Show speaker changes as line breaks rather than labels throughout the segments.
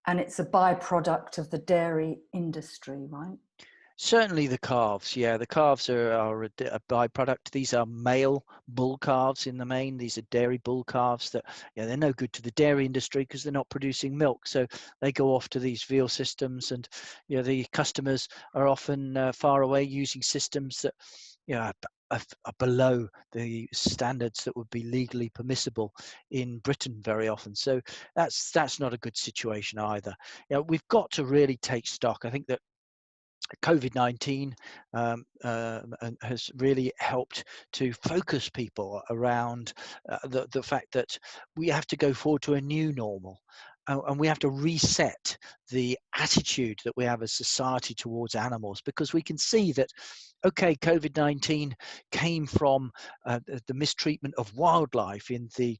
And it's a byproduct of the dairy industry, right?
Certainly the calves, yeah, the calves are a byproduct. These are male bull calves in the main. These are dairy bull calves that, yeah, they're no good to the dairy industry because they're not producing milk. So they go off to these veal systems, and the customers are often far away using systems that, are below the standards that would be legally permissible in Britain very often. So that's not a good situation either. We've got to really take stock. I think that COVID-19 has really helped to focus people around the fact that we have to go forward to a new normal, and we have to reset the attitude that we have as society towards animals, because we can see that, okay, COVID-19 came from the mistreatment of wildlife in the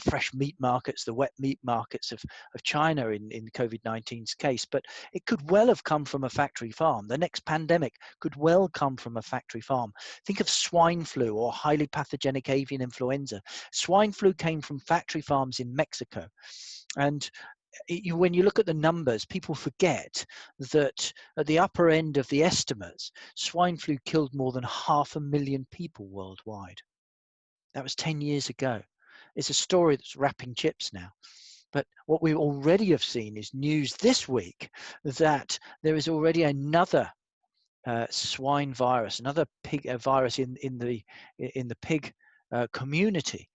fresh meat markets, the wet meat markets of China in COVID-19's case, but it could well have come from a factory farm. The next pandemic could well come from a factory farm. Think of swine flu or highly pathogenic avian influenza. Swine flu came from factory farms in Mexico. And when you look at the numbers, people forget that at the upper end of the estimates, swine flu killed more than 500,000 people worldwide. That was 10 years ago. It's a story that's wrapping chips now. But what we already have seen is news this week that there is already another swine virus, another pig virus in the pig community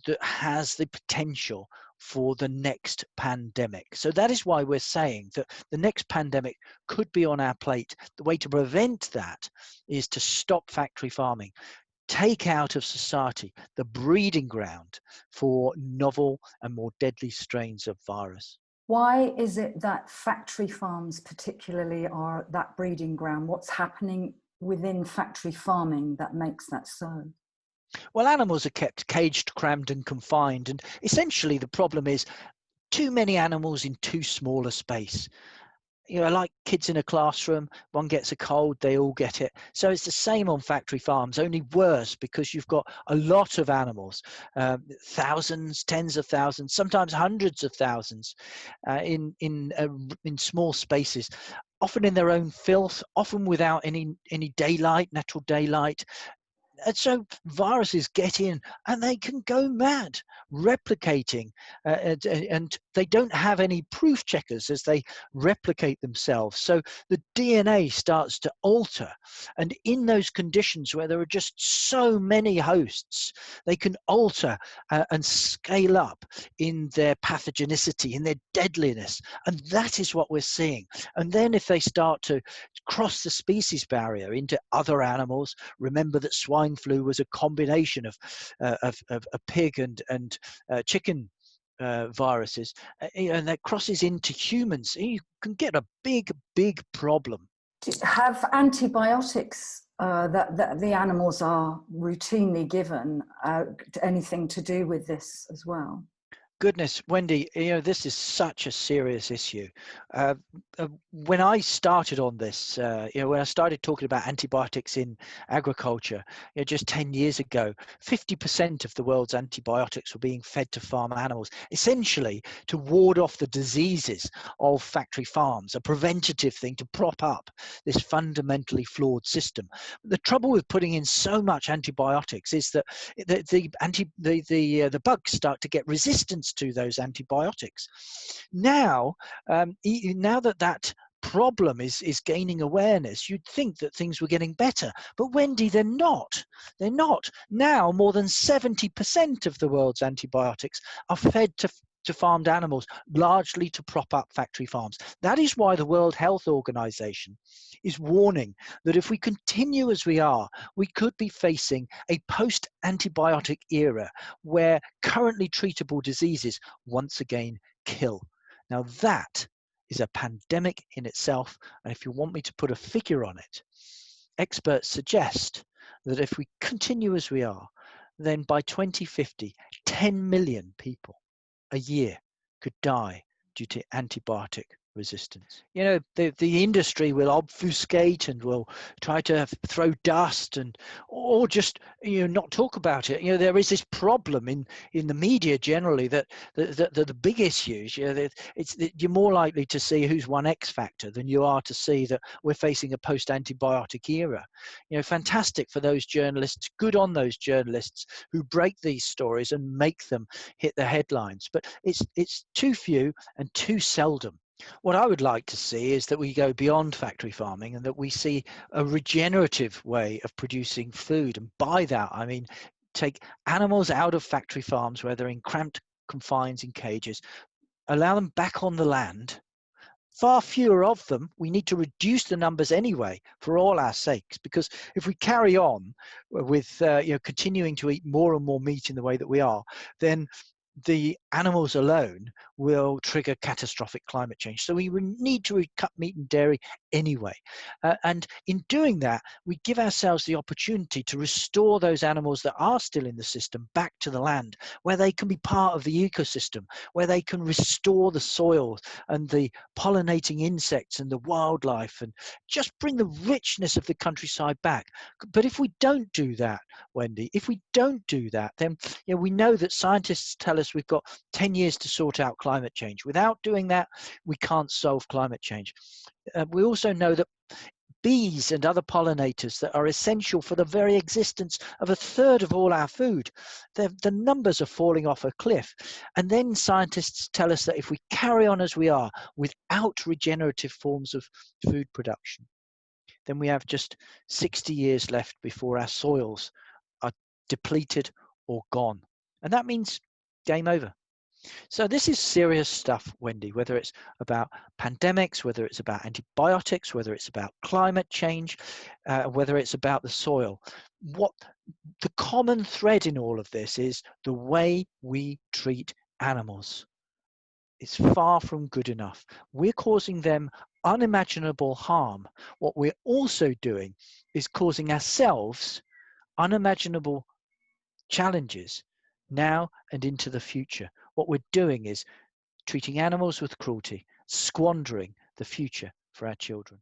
that has the potential for the next pandemic. So that is why we're saying that the next pandemic could be on our plate. The way to prevent that is to stop factory farming. Take out of society the breeding ground for novel and more deadly strains of virus.
Why is it that factory farms particularly are that breeding ground? What's happening within factory farming that makes that so?
Well, animals are kept caged, crammed and confined, and essentially the problem is too many animals in too small a space. Like kids in a classroom, one gets a cold, they all get it. So it's the same on factory farms, only worse, because you've got a lot of animals, thousands, tens of thousands, sometimes hundreds of thousands, in small spaces, often in their own filth, often without any daylight, natural daylight. And so viruses get in and they can go mad, replicating, and they don't have any proof checkers as they replicate themselves. So the DNA starts to alter. And in those conditions where there are just so many hosts, they can alter and scale up in their pathogenicity, in their deadliness. And that is what we're seeing. And then if they start to cross the species barrier into other animals, remember that swine flu was a combination of a pig and chicken viruses, and that crosses into humans. You can get a big problem.
Have antibiotics that the animals are routinely given anything to do with this as well?
Goodness, Wendy, this is such a serious issue. When I started on this, when I started talking about antibiotics in agriculture, just 10 years ago, 50% of the world's antibiotics were being fed to farm animals, essentially to ward off the diseases of factory farms, a preventative thing to prop up this fundamentally flawed system. The trouble with putting in so much antibiotics is that the bugs start to get resistance to those antibiotics. Now that problem is gaining awareness, you'd think that things were getting better, but Wendy, they're not. Now more than 70% of the world's antibiotics are fed to farmed animals, largely to prop up factory farms. That is why the World Health Organization is warning that if we continue as we are, we could be facing a post-antibiotic era where currently treatable diseases once again kill. Now that is a pandemic in itself, and if you want me to put a figure on it, experts suggest that if we continue as we are, then by 2050, 10 million people a year could die due to antibiotic resistance. You know, the industry will obfuscate and will try to throw dust and or just, you know, not talk about it. You know, there is this problem in the media generally that the big issues, you know, that you're more likely to see who's won X Factor than you are to see that we're facing a post-antibiotic era. You know, fantastic for those journalists, good on those journalists who break these stories and make them hit the headlines. But it's too few and too seldom. What I would like to see is that we go beyond factory farming and that we see a regenerative way of producing food. And by that, I mean, take animals out of factory farms where they're in cramped confines in cages, allow them back on the land. Far fewer of them. We need to reduce the numbers anyway for all our sakes, because if we carry on with you know, continuing to eat more and more meat in the way that we are, then the animals alone will trigger catastrophic climate change. So we need to cut meat and dairy anyway. And in doing that, we give ourselves the opportunity to restore those animals that are still in the system back to the land, where they can be part of the ecosystem, where they can restore the soil and the pollinating insects and the wildlife, and just bring the richness of the countryside back. But if we don't do that, Wendy, if we don't do that, then, you know, we know that scientists tell us we've got 10 years to sort out climate change. Without doing that, we can't solve climate change. We also know that bees and other pollinators that are essential for the very existence of a third of all our food, the numbers are falling off a cliff. And then scientists tell us that if we carry on as we are without regenerative forms of food production, then we have just 60 years left before our soils are depleted or gone. And that means game over. So this is serious stuff, Wendy, whether it's about pandemics, whether it's about antibiotics, whether it's about climate change, whether it's about the soil. What the common thread in all of this is the way we treat animals. It's far from good enough. We're causing them unimaginable harm. What we're also doing is causing ourselves unimaginable challenges now and into the future. What we're doing is treating animals with cruelty, squandering the future for our children.